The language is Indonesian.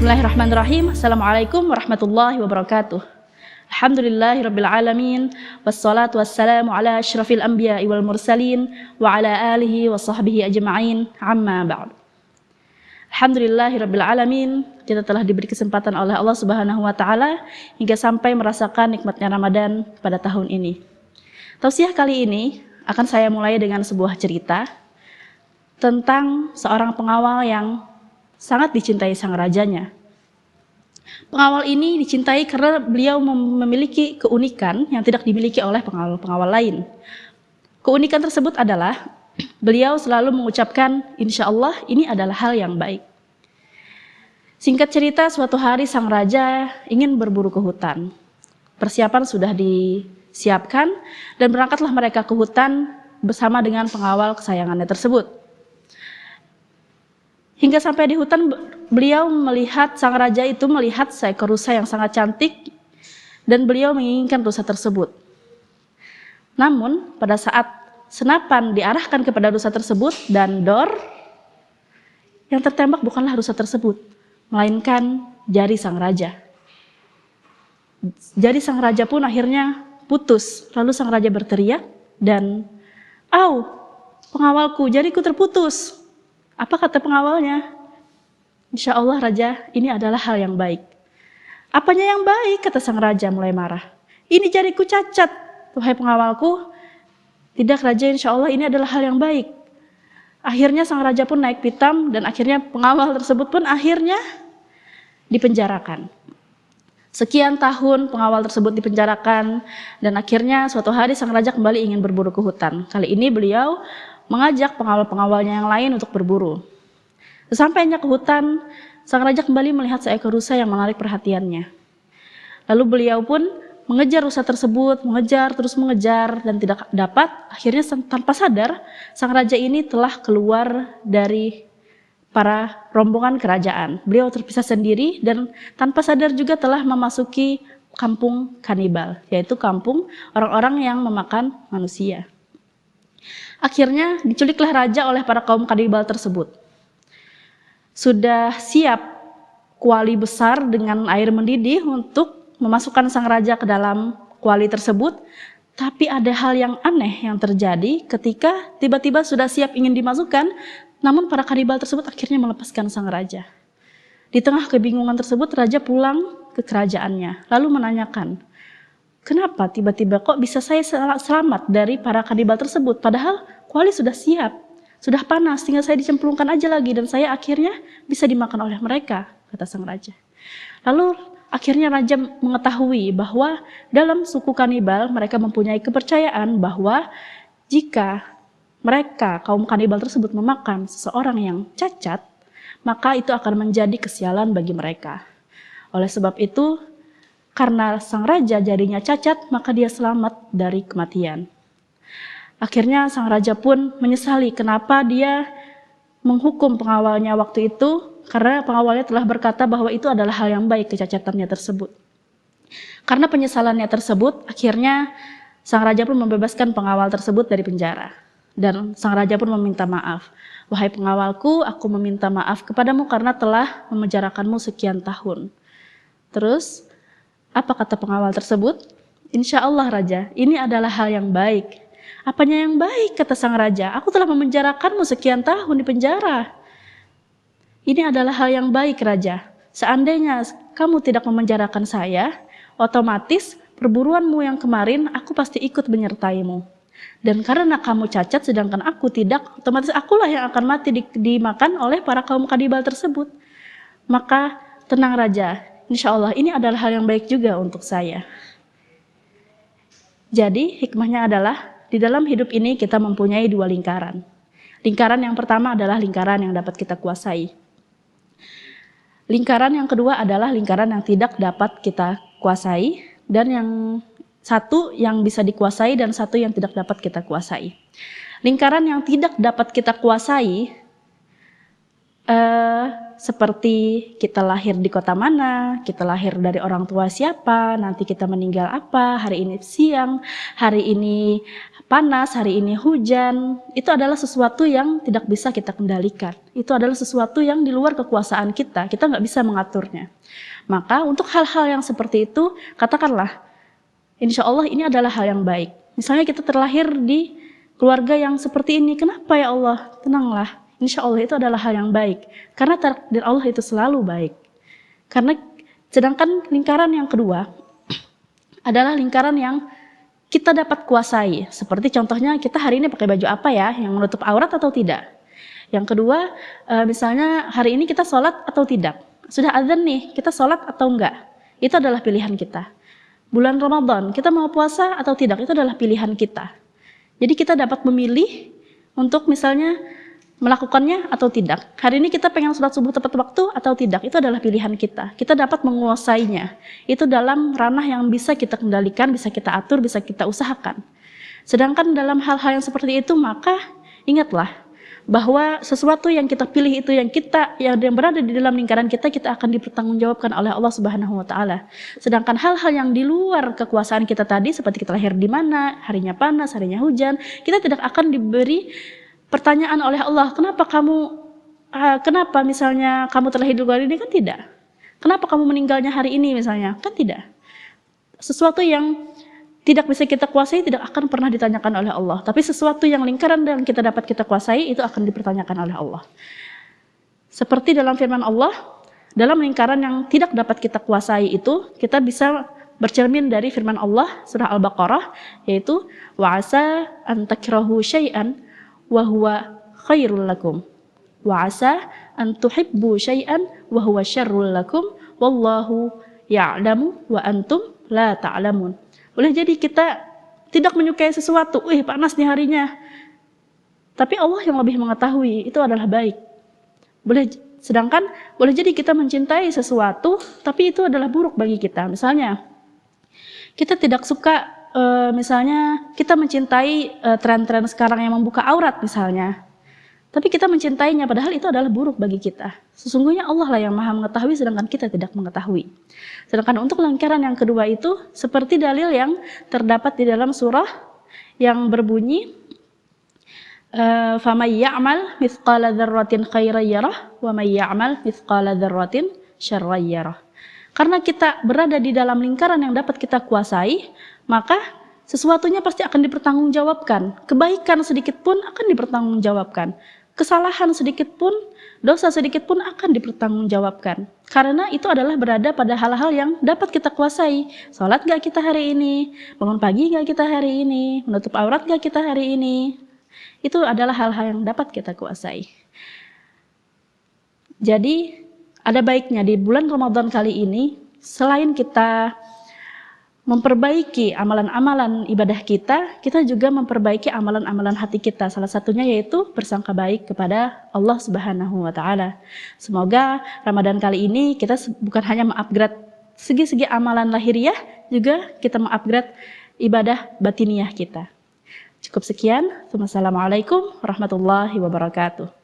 Bismillahirrahmanirrahim. Assalamualaikum warahmatullahi wabarakatuh. Alhamdulillahirrabbilalamin. Wassalatu wassalamu ala asyrafil anbiya'i wal mursalin wa ala alihi wa sahbihi ajma'in. Amma ba'd. Alhamdulillahirrabbilalamin. Kita telah diberi kesempatan oleh Allah Subhanahu wa taala hingga sampai merasakan nikmatnya Ramadan pada tahun ini. Tausiah kali ini akan saya mulai dengan sebuah cerita tentang seorang pengawal yang sangat dicintai sang rajanya. Pengawal ini dicintai karena beliau memiliki keunikan yang tidak dimiliki oleh pengawal-pengawal lain. Keunikan tersebut adalah beliau selalu mengucapkan, insya Allah ini adalah hal yang baik. Singkat cerita, suatu hari sang raja ingin berburu ke hutan. Persiapan sudah disiapkan dan berangkatlah mereka ke hutan bersama dengan pengawal kesayangannya tersebut. Hingga sampai di hutan, beliau melihat, sang raja itu melihat seekor rusa yang sangat cantik dan beliau menginginkan rusa tersebut. Namun pada saat senapan diarahkan kepada rusa tersebut dan dor, yang tertembak bukanlah rusa tersebut, melainkan jari sang raja. Jari sang raja pun akhirnya putus, lalu sang raja berteriak dan, "Au, pengawalku, jariku terputus." Apa kata pengawalnya? Insya Allah raja, ini adalah hal yang baik. Apanya yang baik? Kata sang raja mulai marah. Ini jariku cacat, wahai pengawalku. Tidak raja, insya Allah ini adalah hal yang baik. Akhirnya sang raja pun naik pitam dan akhirnya pengawal tersebut pun akhirnya dipenjarakan. Sekian tahun pengawal tersebut dipenjarakan dan akhirnya suatu hari sang raja kembali ingin berburu ke hutan. Kali ini beliau mengajak pengawal-pengawalnya yang lain untuk berburu. Sesampainya ke hutan, sang raja kembali melihat seekor rusa yang menarik perhatiannya. Lalu beliau pun mengejar rusa tersebut, mengejar, terus mengejar, dan tidak dapat. Akhirnya tanpa sadar, sang raja ini telah keluar dari para rombongan kerajaan. Beliau terpisah sendiri dan tanpa sadar juga telah memasuki kampung kanibal, yaitu kampung orang-orang yang memakan manusia. Akhirnya diculiklah raja oleh para kaum kanibal tersebut. Sudah siap kuali besar dengan air mendidih untuk memasukkan sang raja ke dalam kuali tersebut, tapi ada hal yang aneh yang terjadi ketika tiba-tiba sudah siap ingin dimasukkan, namun para kanibal tersebut akhirnya melepaskan sang raja. Di tengah kebingungan tersebut, raja pulang ke kerajaannya, lalu menanyakan, kenapa tiba-tiba kok bisa saya selamat dari para kanibal tersebut? Padahal kuali sudah siap, sudah panas, tinggal saya dicemplungkan aja lagi dan saya akhirnya bisa dimakan oleh mereka, kata sang raja. Lalu akhirnya raja mengetahui bahwa dalam suku kanibal mereka mempunyai kepercayaan bahwa jika mereka, kaum kanibal tersebut memakan seseorang yang cacat, maka itu akan menjadi kesialan bagi mereka. Oleh sebab itu, karena sang raja jarinya cacat, maka dia selamat dari kematian. Akhirnya sang raja pun menyesali kenapa dia menghukum pengawalnya waktu itu, karena pengawalnya telah berkata bahwa itu adalah hal yang baik kecacatannya tersebut. Karena penyesalannya tersebut, akhirnya sang raja pun membebaskan pengawal tersebut dari penjara. Dan sang raja pun meminta maaf. Wahai pengawalku, aku meminta maaf kepadamu karena telah memenjarakanmu sekian tahun. Terus, apa kata pengawal tersebut? Insya Allah raja, ini adalah hal yang baik. Apanya yang baik? Kata sang raja, aku telah memenjarakanmu sekian tahun di penjara. Ini adalah hal yang baik raja. Seandainya kamu tidak memenjarakan saya, otomatis perburuanmu yang kemarin aku pasti ikut menyertaimu. Dan karena kamu cacat sedangkan aku tidak, otomatis akulah yang akan mati dimakan oleh para kaum kanibal tersebut. Maka tenang raja, insya Allah ini adalah hal yang baik juga untuk saya. Jadi hikmahnya adalah di dalam hidup ini kita mempunyai dua lingkaran. Lingkaran yang pertama adalah lingkaran yang dapat kita kuasai. Lingkaran yang kedua adalah lingkaran yang tidak dapat kita kuasai. Dan yang satu yang bisa dikuasai dan satu yang tidak dapat kita kuasai. Lingkaran yang tidak dapat kita kuasai seperti kita lahir di kota mana, kita lahir dari orang tua siapa, nanti kita meninggal apa, hari ini siang, hari ini panas, hari ini hujan, itu adalah sesuatu yang tidak bisa kita kendalikan. Itu adalah sesuatu yang di luar kekuasaan kita nggak bisa mengaturnya. Maka untuk hal-hal yang seperti itu, katakanlah, insya Allah ini adalah hal yang baik. Misalnya kita terlahir di keluarga yang seperti ini, kenapa ya Allah? Tenanglah, insya Allah itu adalah hal yang baik. Karena takdir Allah itu selalu baik. Karena sedangkan lingkaran yang kedua adalah lingkaran yang kita dapat kuasai. Seperti contohnya kita hari ini pakai baju apa ya, yang menutup aurat atau tidak. Yang kedua, misalnya hari ini kita sholat atau tidak. Sudah azan nih, kita sholat atau enggak. Itu adalah pilihan kita. Bulan Ramadan, kita mau puasa atau tidak, itu adalah pilihan kita. Jadi kita dapat memilih untuk misalnya melakukannya atau tidak. Hari ini kita pengen sholat subuh tepat waktu atau tidak, itu adalah pilihan kita. Kita dapat menguasainya. Itu dalam ranah yang bisa kita kendalikan, bisa kita atur, bisa kita usahakan. Sedangkan dalam hal-hal yang seperti itu, maka ingatlah bahwa sesuatu yang kita pilih itu yang berada di dalam lingkaran kita akan dipertanggungjawabkan oleh Allah Subhanahu wa taala. Sedangkan hal-hal yang di luar kekuasaan kita tadi, seperti kita lahir di mana, harinya panas, harinya hujan, kita tidak akan diberi pertanyaan oleh Allah, kenapa misalnya kamu terlahir di luar ini, kan tidak. Kenapa kamu meninggalnya hari ini misalnya, kan tidak. Sesuatu yang tidak bisa kita kuasai tidak akan pernah ditanyakan oleh Allah. Tapi sesuatu yang lingkaran yang kita dapat kita kuasai itu akan dipertanyakan oleh Allah. Seperti dalam firman Allah, dalam lingkaran yang tidak dapat kita kuasai itu, kita bisa bercermin dari firman Allah surah Al-Baqarah, yaitu wa'asa an takrahu syai'an wa huwa khairul lakum wa asa an tuhibbu syai'an wa huwa syarrul lakum wallahu ya'lamu wa antum la ta'lamun. Boleh jadi kita tidak menyukai sesuatu, panas nih harinya, tapi Allah yang lebih mengetahui itu adalah baik. Sedangkan boleh jadi kita mencintai sesuatu tapi itu adalah buruk bagi kita. Misalnya kita tidak suka, misalnya kita mencintai tren-tren sekarang yang membuka aurat misalnya, tapi kita mencintainya padahal itu adalah buruk bagi kita. Sesungguhnya Allah lah yang maha mengetahui, sedangkan kita tidak mengetahui. Sedangkan untuk lingkaran yang kedua itu seperti dalil yang terdapat di dalam surah yang berbunyi فَمَنْ يَعْمَلْ مِثْقَالَ ذَرَّةٍ خَيْرًا يَرَهُ وَمَنْ يَعْمَلْ مِثْقَالَ ذَرَّةٍ شَرًّا يَرَهُ. Karena kita berada di dalam lingkaran yang dapat kita kuasai, maka sesuatunya pasti akan dipertanggungjawabkan. Kebaikan sedikit pun akan dipertanggungjawabkan. Kesalahan sedikit pun, dosa sedikit pun akan dipertanggungjawabkan. Karena itu adalah berada pada hal-hal yang dapat kita kuasai. Sholat gak kita hari ini? Bangun pagi gak kita hari ini? Menutup aurat gak kita hari ini? Itu adalah hal-hal yang dapat kita kuasai. Jadi ada baiknya di bulan Ramadan kali ini, selain kita memperbaiki amalan-amalan ibadah kita juga memperbaiki amalan-amalan hati kita. Salah satunya yaitu bersangka baik kepada Allah Subhanahu wa taala. Semoga Ramadan kali ini kita bukan hanya mengupgrade segi-segi amalan lahiriah, juga kita mengupgrade ibadah batiniah kita. Cukup sekian. Wassalamualaikum warahmatullahi wabarakatuh.